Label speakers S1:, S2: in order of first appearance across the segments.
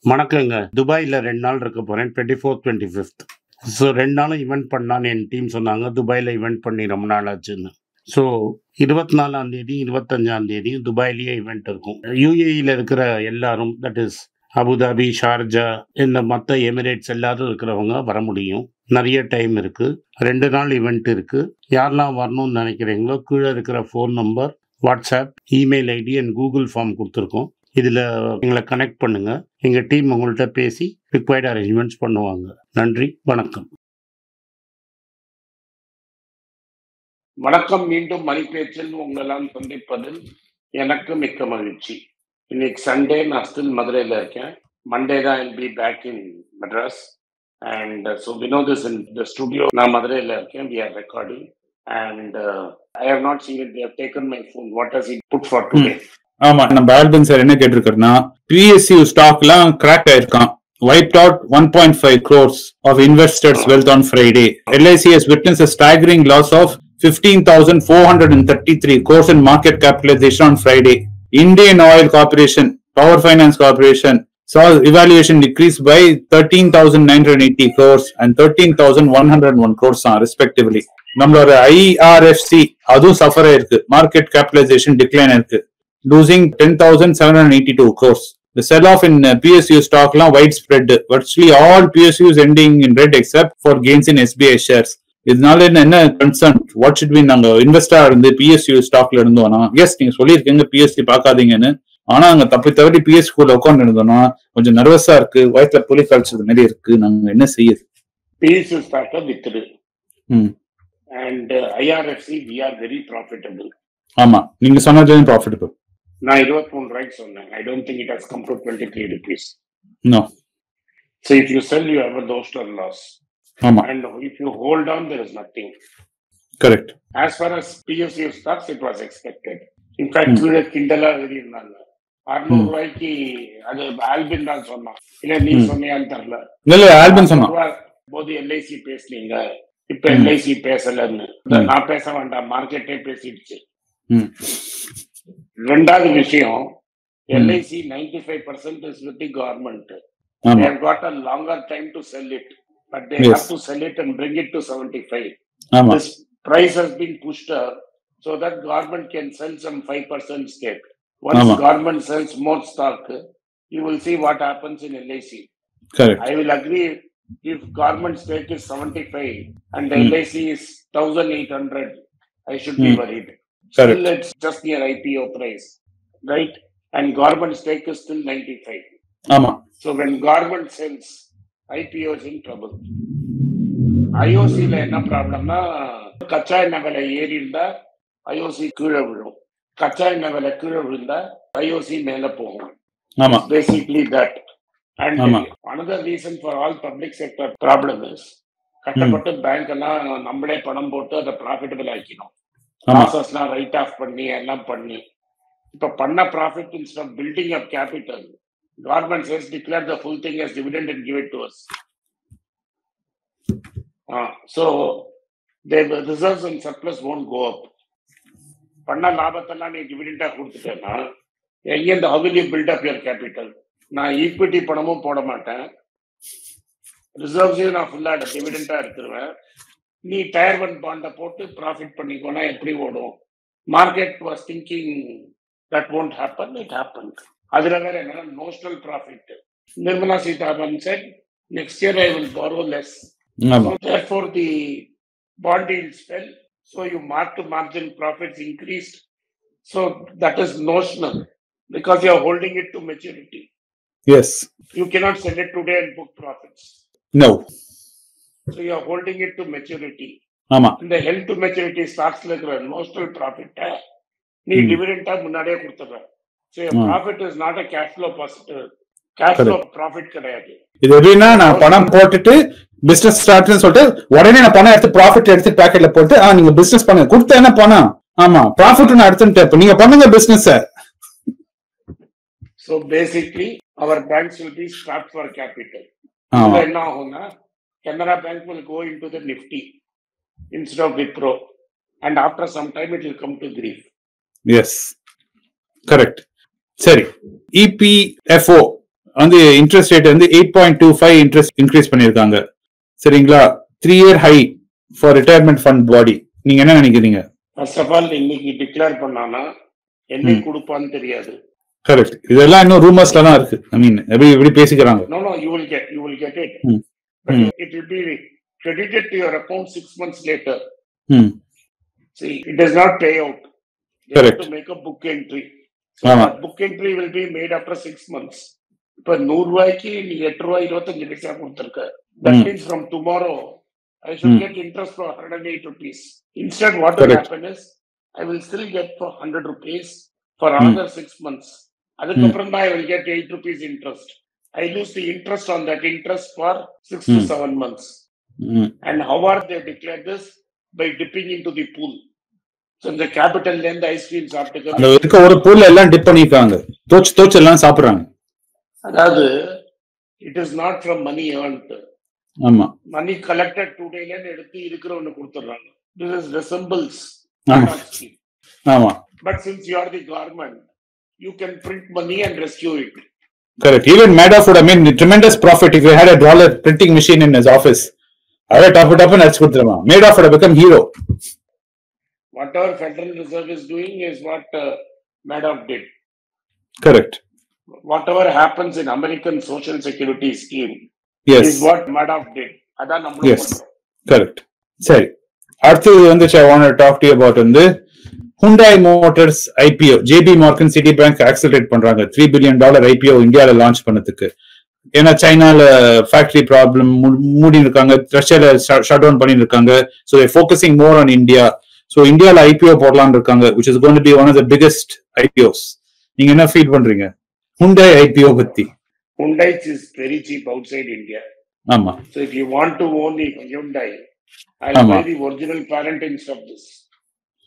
S1: வணக்கங்க. துபாயில 2 நாள் இருக்க போறேன். 24th, 25th. ஸோ 2 நாளும் ஈவென்ட் பண்ணலான்னு என் டீம் சொன்னாங்க. துபாயில ஈவென்ட் பண்ணி ரொம்ப நாள் ஆச்சுன்னு. ஸோ 24ஆம் தேதி, 25ஆம் தேதியும் துபாயிலேயே ஈவென்ட் இருக்கும். யுஏஇல இருக்கிற எல்லாரும், தட் இஸ் அபுதாபி, ஷார்ஜா, இந்த மற்ற எமிரேட்ஸ் எல்லாரும் இருக்கிறவங்க வர முடியும். நிறைய டைம் இருக்கு. 2 நாள் ஈவெண்ட் இருக்கு. யாரெல்லாம் வரணும்னு நினைக்கிறீங்களோ கீழே இருக்கிற phone number, WhatsApp, email ID and Google form கொடுத்துருக்கோம். இதில் எங்களை கனெக்ட் பண்ணுங்க. எங்கள் டீம் உங்கள்கிட்ட பேசி ரிக்வயர்ட் அரேஞ்ச்மெண்ட்ஸ் பண்ணுவாங்க. நன்றி, வணக்கம்.
S2: வணக்கம். மீண்டும் மணிப்பேச்சில் உங்களெல்லாம் சந்திப்பதில் எனக்கு மிக்க மகிழ்ச்சி. இன்னைக்கு சண்டே, நான் ஸ்டில் மதுரையில் இருக்கேன். மண்டே தான் I'll be back in Madras. And so we know this in the studio. நான் மதுரையில் இருக்கேன். We are recording. And I have not seen it. They have taken my phone. What does he put for today?
S3: ஆமா, நம்ம Albin sir என்ன கேட்டிருக்காருன்னா, PSU ஸ்டாக்லாம் crack ஆயிருக்கான். Wiped out 1.5 crores of investors' wealth on Friday. LIC has witnessed a staggering loss of 15,433 crores in market capitalization on Friday. Indian Oil Corporation, Power Finance Corporation saw evaluation decrease by 13,980 crores and 13,101 crores respectively. நம்மளோட IRFC அதுவும் suffer ஆயிருக்கு. Market capitalisation decline ஆயிருக்கு, losing 10,782 crores. The sell-off in PSU stock la widespread. Virtually all PSUs ending in red except for gains in SBI shares. இதனால என்ன concern? What should be? நாங்க இன்வெஸ்டரா இருந்து PSU ஸ்டாக்ல இருந்தோம்னா, S நீங்க சொல்லியிருக்கீங்க PSU பார்க்காதீங்கன்னு, ஆனா அங்க தப்பி தவறி PSU கூட உட்காந்து இருந்தோம்னா கொஞ்சம் நர்வஸா இருக்கு, வயிற்றுல புலி கழிச்சது மாதிரி இருக்கு. நாங்க என்ன செய்யுது?
S2: PSU ஸ்டாக்கை வித்துடு. And IRFC we are very profitable.
S3: ஆமா, நீங்க சொன்னது ப்ராஃபிட்டபிள்.
S2: நான் 23 ரூபாய்க்கு சொன்னேன். I don't think it has come to 23 rupees.
S3: No.
S2: So if you sell, you have a lost or loss.
S3: ஆமா.
S2: And if you hold on, there is nothing.
S3: Correct.
S2: As far as PSU stocks, it was expected. In fact, கீழே கிண்டலா எழுதியிருந்தாங்க. 600 ரூபாய்க்கு அது ஆல்பின் தான் சொன்னான். இல்ல நீ சொன்னியான்னு தெரியல.
S3: இல்ல ஆல்பின் சொன்னான்.
S2: போது LIC பேசுனீங்க, இப்ப LIC பேசலன்னு. நான் பேச வேண்டாம், மார்க்கெட்டே பேசிடுச்சு. ரெண்டாவது விஷயம், LIC 95% is with the government. They have got a longer time to sell it, but they have to sell it and bring it to 75. This price has been pushed up so that government can sell some 5% stake. Once government sells more stock, you will see what happens in LIC.
S3: Correct.
S2: I will agree if government stake is 75 and LIC is 1,800, I should be worried. Still, it's just near IPO price, right? And government stake is still 95. So when government sells, IPO is in trouble. IOC la enna problem na, கச்சா எண்ணெய் விலை ஏறி இருந்தா IOC கீழே விழும், கச்சா எண்ணெய் விலை கீழே விழுந்தா IOC மேல போகும். Basically that. And another reason for all public sector problem is, கட்டப்பட்டு பேங்க் எல்லாம் நம்மளே பணம் போட்டு அதை ப்ராஃபிட்டபிள் ஆக்கினோம். லாசஸ்லாம் ரைட் ஆஃப் பண்ணி எல்லாம் பண்ணி, இப்ப பண்ண profit instead of building up capital, government says declare the full thing as dividend and give it to us. So the reserves and surplus won't go up. பண்ண லாபத்தெல்லாம் நீ டிவிடெண்டா கொடுத்துட்டேன்னா எங்க how will you build up your capital? நான் equity பணமும் போட மாட்டேன், ரிசர்வ்ஸையும் நான் ஃபுல்லா டிவிடெண்டா எடுத்துருவேன். நீ டயர் 1 பாண்டை போட்டு ப்ராஃபிட் பண்ணிக்கோனா எப்படி ஓடும்? Market was thinking that won't happen, it happened. அதுல வேற என்ன notional profit. Nirmala Sitharaman said next year I will borrow less. So therefore the bond yields fell, so you mark to margin profits increased. So that is notional because you are holding it to maturity.
S3: Yes.
S2: You cannot sell it today and book profits.
S3: No.
S2: So you are holding it to maturity.
S3: ஆமா.
S2: இந்த health to maturity ஸ்டாக்ஸ்ல இருக்கிற notional ப்ராஃபிட்டை நீ டிவிடெண்டா முன்னாடியே கொடுத்துற. So your profit is not a cash flow positive. Cash flow profit கிடையாது. இது
S3: எப்படின்னா, நான் பணம் போட்டுட்டு பிசினஸ் ஸ்டார்ட்னு சொல்லிட்டு உடனே நான் பணம் எடுத்து ப்ராஃபிட் எடுத்து பாக்கெட்ல போட்டு நீங்க பிசினஸ் பண்ணுங்க, கொடுத்த என்ன பணம்? ஆமா, ப்ராஃபிட் நான் எடுத்துட்டு நீங்க பண்ணுங்க business.
S2: So basically our banks will be strapped for capital. என்ன ஆகும்னா, Canara Bank will go into the Nifty instead of Wipro, and after some time it will come to grief.
S3: Yes, correct. சரி, EPFO வந்து interest rate வந்து 8.25 interest increase பண்ணிருக்காங்க. சரிங்களா? 3-year high for retirement fund body. நீங்க என்ன நினைக்கிறீங்க?
S2: First of all இன்னைக்கு declare பண்ணானா என்ன கொடுப்பான்னு தெரியாது.
S3: கரெக்ட். இதெல்லாம் இன்னும் ரூமர்ஸ்ல தான் இருக்கு. ஐ மீன் எப்படி பேசிக்கிறாங்க.
S2: No, you will get it. But it will be credited to your account 6 months later. See, it does not pay out. You
S3: Correct.
S2: have to make a book entry. So that book entry will be made after 6 months. இப்ப 100 ரூபாய்க்கு நீ 8 ரூபாய் 25 பைசா கொடுத்திருக்க. That means from tomorrow I should get interest for 108 rupees. Instead, what will happen is I will still get for 100 rupees for another 6 months. அதுக்கப்புறம் தான் I will get 8 rupees interest. I lose the interest on that interest for 6 to 7 months. And how are they declared this? By dipping into the pool. So இந்த கேபிட்டல்ல இருந்து ice cream சாப்பிட்டு
S3: அந்த இருக்க ஒரு பூல்ல எல்லாம் tip பண்ணிருக்காங்க. தோச்சு எல்லாம் சாப்பிடுறாங்க.
S2: அதாவது it is not from money earned.
S3: ஆமா.
S2: Money collected today ல எடுத்து இருக்கிறவங்க கொடுத்துறாங்க. This is resembles.
S3: ஆமா.
S2: But since you are the government, you can print money and rescue it.
S3: Correct. Even Madoff would have made tremendous profit if he had a dollar printing machine in his office. I would top it up and that's good. Madoff would have become hero.
S2: Whatever Federal Reserve is doing is what Madoff did.
S3: Correct.
S2: Whatever happens in American Social Security scheme is what Madoff did. Adan namlu
S3: yes. Correct. Sorry. அடுத்தது வந்து I want to talk to you about வந்து Hyundai Motors IPO. JB Morgan Citibank accelerate பண்றாங்க. $3 billion IPO இந்தியால launch பண்ணதுக்கு. ஏன்னா சைனால factory problem மூடி இருக்காங்க, ரஷ்யால ஷட் டவுன் பண்ணி இருக்காங்க. So they're focusing more on India. So இந்தியால IPO போடலாம்னு இருக்காங்க, which is going to be one of the biggest IPOs. நீங்க என்ன ஃபீல் பண்றீங்க Hyundai IPO பத்தி?
S2: Hyundai is very cheap outside India.
S3: ஆமா.
S2: So if you want to own the Hyundai, I'll buy the original parent instead of this.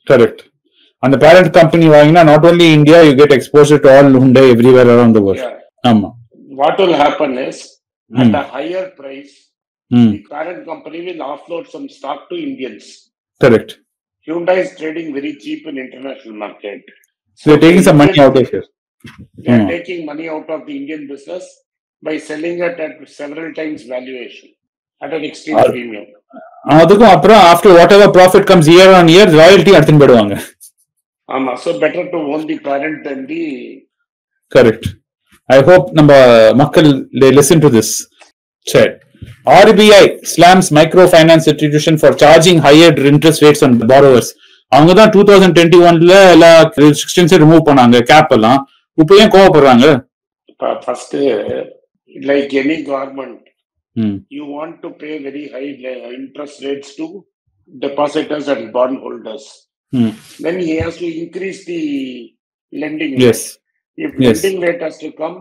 S3: Correct. And the parent company வாங்கினா not only India, you get exposure to all Hyundai everywhere around the world.
S2: Yeah.
S3: ஆமா.
S2: What will happen is at a higher price, the parent company will offload some stock to Indians.
S3: Correct.
S2: Hyundai is trading very cheap in international market.
S3: So they're taking some money out of here.
S2: They are taking money out of the Indian business by selling it at several times valuation at an extreme premium.
S3: அதுக்கும் அப்புறம் after whatever profit comes year on year, royalty எடுத்துட்டு போடுவாங்க.
S2: ஆமா. So better to own the parent than the.
S3: Correct. I hope நம்ம மக்கள் they listen to this. சரி. RBI slams microfinance institution for charging higher interest rates on borrowers. அவங்க தான் 2021ல எல்லா restrictions remove பண்ணாங்க, கேப் எல்லாம். இப்போ ஏன் கோவப்படுறாங்க?
S2: First like any government, you want to pay very high interest rates to depositors and bond holders. Then he has to increase the lending rate.
S3: Yes.
S2: If lending rate has to come,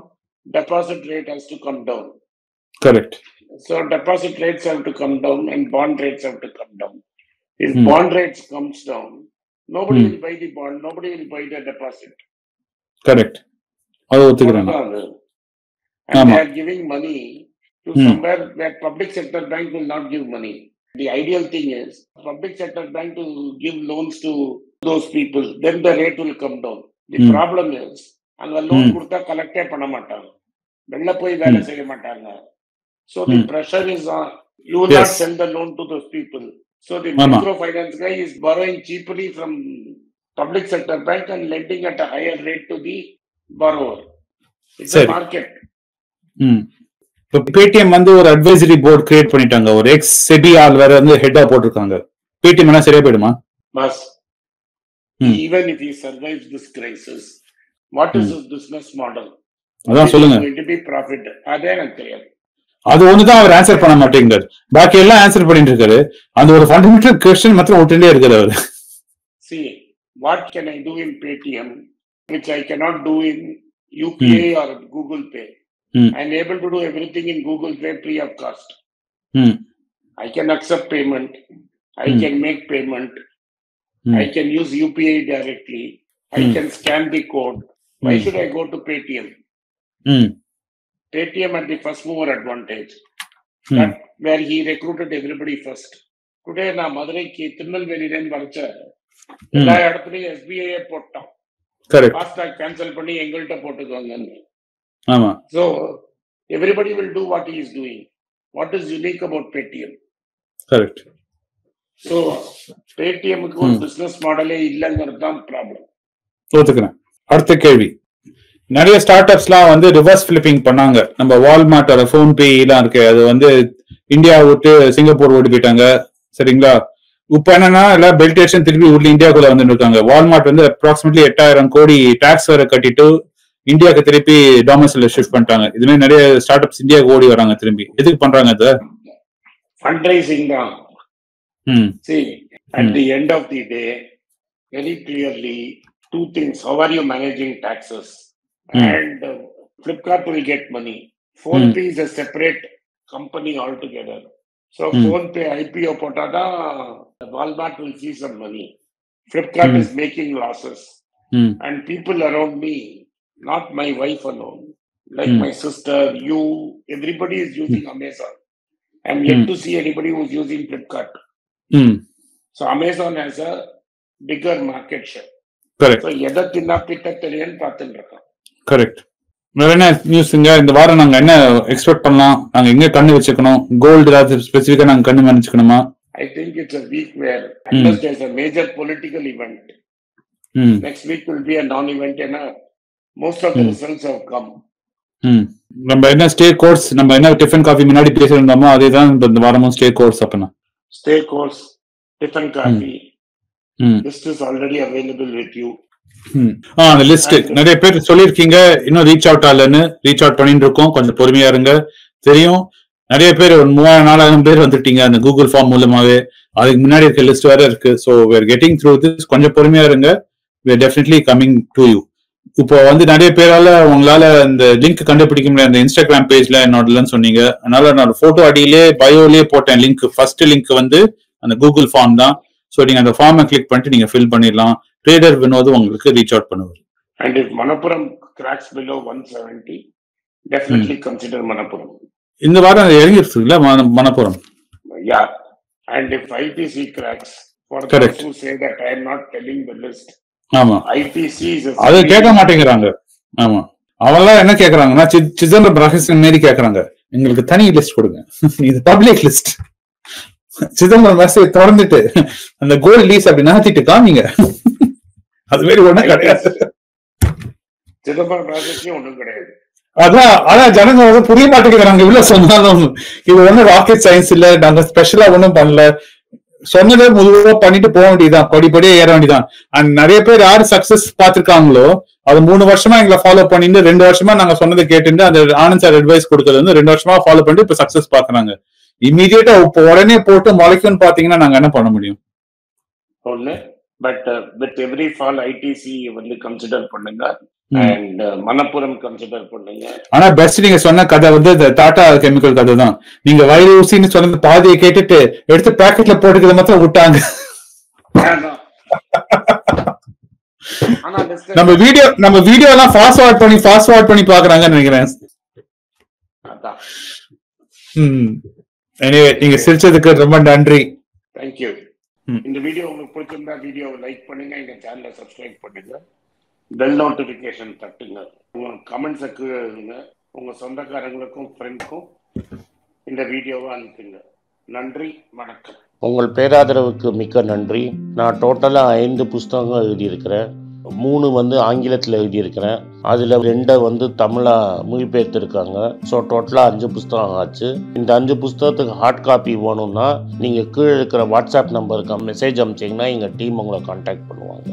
S2: deposit rate has to come down.
S3: Correct.
S2: So deposit rates have to come down and bond rates have to come down. If bond rates comes down, nobody will buy the bond, nobody will buy the deposit.
S3: Correct. அது ஒத்துக்கறாங்க.
S2: And they are giving money to somewhere where public sector bank will not give money. The ideal thing is public sector bank to give loans to those people, then the rate will come down. The problem is அங்க loan கொடுத்தா கலெக்டே பண்ண மாட்டாங்க, வெளில போய் வேலை செய்ய மாட்டாங்க. So the pressure is on. You will not sell the loan to those people. So the microfinance guy is borrowing cheaply from public sector bank and lending at a higher rate to the borrower. It's a market.
S3: இப்போ Paytm வந்து ஒரு advisory board create பண்ணிட்டாங்க, ஒரு X SEBI ஆள் வேற வந்து ஹெட்டா போட்டிருக்காங்க. Paytm என்ன சரியா போயிடுமா?
S2: Mas, even if he survives this crisis, what is his business model?
S3: அதான் சொல்லுங்க.
S2: Going to be profit. அதே எனக்கு தெரியாது.
S3: அது ஒண்ணுதான் அவர் ஆன்சர் பண்ண மாட்டேங்கிறார், பாக்கி எல்லாம் ஆன்சர் பண்ணிட்டு இருக்காரு. அந்த ஒரு ஃபண்டமெண்டல் क्वेश्चन மாத்திரம் விட்டுட்டே இருக்காரு அவர்.
S2: See, what can I do in Paytm which I cannot do in UPI or Google Pay? I'm able to do everything in Google Pay free of cost. I can accept payment. I can make payment. I can use UPI directly. I can scan the code. Why should I go to Paytm? Paytm had the first mover advantage. That where he recruited everybody first. Today, na Madurai Tirunelveli varcha எல்லா இடத்துலயும் SBI போட்டோம்.
S3: Correct.
S2: FASTag cancel பண்ணி எங்கள்கிட்ட போட்டுக்கோங்க.
S3: ஆமா.
S2: So everybody will do what he is doing. What is unique about Paytm?
S3: Correct.
S2: So Paytm க்கு ஒரு business model இல்லங்கிறது தான் ப்ராப்ளம்.
S3: ஒத்துக்கிறேன். அடுத்த கேள்வி, நிறைய ஸ்டார்ட் அப்ஸ்லாம் வந்து ரிவர்ஸ் ஃபிளிப்பிங் பண்ணாங்க. நம்ம வால்மார்ட்டோட ஃபோன்பே எல்லாம் இருக்கு, அது வந்து இந்தியா விட்டு சிங்கப்பூர் ஓடி போயிட்டாங்க. சரிங்களா? இப்ப என்னன்னா எல்லாம் பெல்டேஷன் திருப்பி உள்ள இந்தியாவுக்குள்ள வந்து இருக்காங்க. வால்மார்ட் வந்து அப்ராக்சிமேட்லி 8,000 கோடி டாக்ஸ் வேற கட்டிட்டு இந்தியாவுக்கு திருப்பி டாமசில ஷிஃப்ட் பண்ணிட்டாங்க. இதுல நிறைய ஸ்டார்ட் அப்ஸ் இந்தியாவுக்கு ஓடி வராங்க. திரும்பி எதுக்கு பண்றாங்க அது?
S2: ஃபண்ட்ரைசிங் தான். See, at the end of the day, very clearly, two things. How are you managing taxes? And Flipkart will get money. PhonePe is a separate company altogether. So PhonePe IPO potada, Walmart will see some money. Flipkart is making losses. And people around me, not my wife alone, like my sister, you, everybody is using Amazon. I'm yet to see anybody who's using Flipkart. So Amazon has a bigger market share.
S3: Correct.
S2: So எதை தின்னா பிட்ட தெரியும் பார்த்துட்டு இருக்கோம்.
S3: Correct. வேற என்ன நியூஸ்ங்க இந்த வாரம்? நாங்க என்ன எக்ஸ்பெக்ட் பண்ணலாம்? நாங்க எங்க கண்ணு வச்சுக்கணும்? கோல்டு ஏதாவது ஸ்பெசிஃபிக்கா நாங்க கண்ணு மறைச்சுக்கணுமா?
S2: I think it's a week where unless there's a major political event, next week will be a non-event and most of the results have come.
S3: நம்ம என்ன ஸ்டே கோர்ஸ், நம்ம என்ன டிஃபன் காஃபி முன்னாடி பேசியிருந்தோமோ அதே தான் இந்த வாரமும் ஸ்டே கோர்ஸ். அப்பனா
S2: Stay course, Tiffin Coffee. List is already available with you.
S3: அந்த லிஸ்ட் நிறைய பேர் சொல்லிருக்கீங்க, இன்னும் ரீச் அவுட் ஆகலன்னு. ரீச் அவுட் பண்ணிட்டு இருக்கோம், கொஞ்சம் பொறுமையா இருங்க. தெரியும் நிறைய பேர் ஒரு 3000-4000 பேர் வந்துட்டீங்க அந்த கூகுள் ஃபார்ம் மூலமாவே. அதுக்கு முன்னாடி இருக்க லிஸ்ட் வேற இருக்கு. So we're getting through this. கொஞ்சம் பொறுமையா இருங்க. we're definitely coming to you. இப்போ வந்து நிறைய பேரால உங்களால இந்த லிங்க் கண்டுபிடிக்க முடியாது. அந்த இன்ஸ்டாகிராம் பேஜ்ல என்னோடலன்னு சொன்னீங்க. அதனால நான் போட்டோ அடியிலே பயோலயே போட்டேன் லிங்க். ஃபர்ஸ்ட் லிங்க் வந்து அந்த கூகுள் ஃபார்ம் தான். ஸோ நீங்க அந்த ஃபார்மை கிளிக் பண்ணிட்டு நீங்க ஃபில் பண்ணிடலாம். ட்ரேடர் வினோத் உங்களுக்கு ரீச் அவுட் பண்ணுவார்.
S2: And if Manappuram cracks below 170, definitely consider Manappuram.
S3: இந்த வாரம் இறங்கிருச்சு இல்ல Manappuram?
S2: Yeah. And if ITC cracks, for those who say that I am not telling the list.
S3: ஆமா,
S2: ITC is
S3: அது கேட்க மாட்டேங்கிறாங்க. ஆமா, அவெல்லாம் என்ன கேக்குறாங்கன்னா சிதம்பரம் ரகசியம் மாரி கேக்குறாங்க, எங்களுக்கு தனி லிஸ்ட் கொடுங்க, இது பப்ளிக் லிஸ்ட். சிதம்பரம் மெசேஜ் திறந்துட்டு அந்த கோல்ட் லீஸ் அப்படி நகர்த்திட்டு காமிங்க. அது மாதிரி ஒண்ணும் கிடையாது.
S2: சிதம்பரம் ரகசியம் ஒண்ணும் கிடையாது.
S3: அதான் ஜனங்க வந்து புரிய மாட்டேங்கிறாங்க. இவ்வளவு சொன்னாலும் இது ஒண்ணும் ராக்கெட் சயின்ஸ் இல்ல, நாங்க ஸ்பெஷலா ஒண்ணும் பண்ணல, சொன்னதே முழுவா பண்ணிட்டு போக வேண்டியதுதான், படிப்படியே ஏற வேண்டியதான். அண்ட் நிறைய பேர் யாரு சக்சஸ் பாத்துருக்காங்களோ அது 3 வருஷமா எங்களை ஃபாலோ பண்ணிட்டு 2 வருஷமா நாங்க சொன்னதை கேட்டு அந்த ஆனந்த் சார் அட்வைஸ் கொடுக்கறது வந்து 2 வருஷமா ஃபாலோ பண்ணிட்டு இப்ப சக்சஸ் பாக்குறாங்க. இமீடியட்டா இப்ப உடனே போட்டு முளைக்கும்னு பாத்தீங்கன்னா நாங்க என்ன பண்ண முடியும்?
S2: ஒண்ணு, but with every fall ITC வந்து கன்சிடர் பண்ணுங்க and மணப்புரம் கன்சிடர் பண்ணுங்க. ஆனா
S3: பெஸ்ட் நீங்க சொன்ன கதை வந்து டாடா கெமிக்கல் கதை தான். நீங்க வயிறு ஊசின்னு சொன்னது பாதியை கேட்டுட்டு எடுத்து பாக்கெட்ல போட்டுக்கிறது மாத்திரம் விட்டாங்க. நம்ம வீடியோ எல்லாம் ஃபாஸ்ட் பண்ணி பாக்குறாங்கன்னு நினைக்கிறேன். எனிவே நீங்க சிரிச்சதுக்கு ரொம்ப நன்றி.
S2: தேங்க்யூ. இந்த வீடியோ உங்களுக்கு பிடிச்சிருந்தா வீடியோவை லைக் பண்ணுங்க, எங்க சேனலை சப்ஸ்கிரைப் பண்ணுங்க, பெல் நோட்டிபிகேஷன் தட்டுங்க, உங்க கமெண்ட்ஸை கீழே எழுதுங்க, உங்க சொந்தக்காரங்களுக்கும் ஃப்ரெண்ட்ஸுக்கும் இந்த வீடியோவை அனுப்புங்க. நன்றி, வணக்கம். உங்கள் பேராதரவுக்கு மிக்க நன்றி. நான் டோட்டலாக 5 புஸ்தகங்கள் எழுதியிருக்கிறேன். 3 வந்து ஆங்கிலத்தில் எழுதியிருக்கிறேன். அதில் 2 வந்து தமிழாக மொழிபெயர்த்துருக்காங்க. ஸோ டோட்டலாக 5 புஸ்தகம் ஆச்சு. இந்த 5 புஸ்தகத்துக்கு ஹார்ட் காப்பி வேணும்னா நீங்கள் கீழே இருக்கிற வாட்ஸ்அப் நம்பருக்கு மெசேஜ் அனுப்பிச்சிங்கன்னா எங்கள் டீம் உங்களை கான்டாக்ட் பண்ணுவாங்க.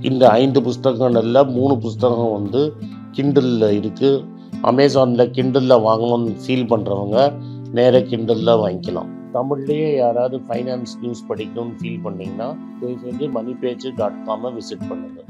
S2: இந்த 5 புஸ்தகங்களில் 3 புஸ்தகம் வந்து கிண்டலில் இருக்குது. அமேசானில் கிண்டலில் வாங்கணும்னு ஃபீல் பண்ணுறவங்க நேராக கிண்டலில் வாங்கிக்கலாம். தமிழ்லேயே யாராவது ஃபைனான்ஸ் நியூஸ் படிக்கணும்னு ஃபீல் பண்ணிங்கன்னா தயவுசெஞ்சு moneypage.com விசிட் பண்ணுங்கள்.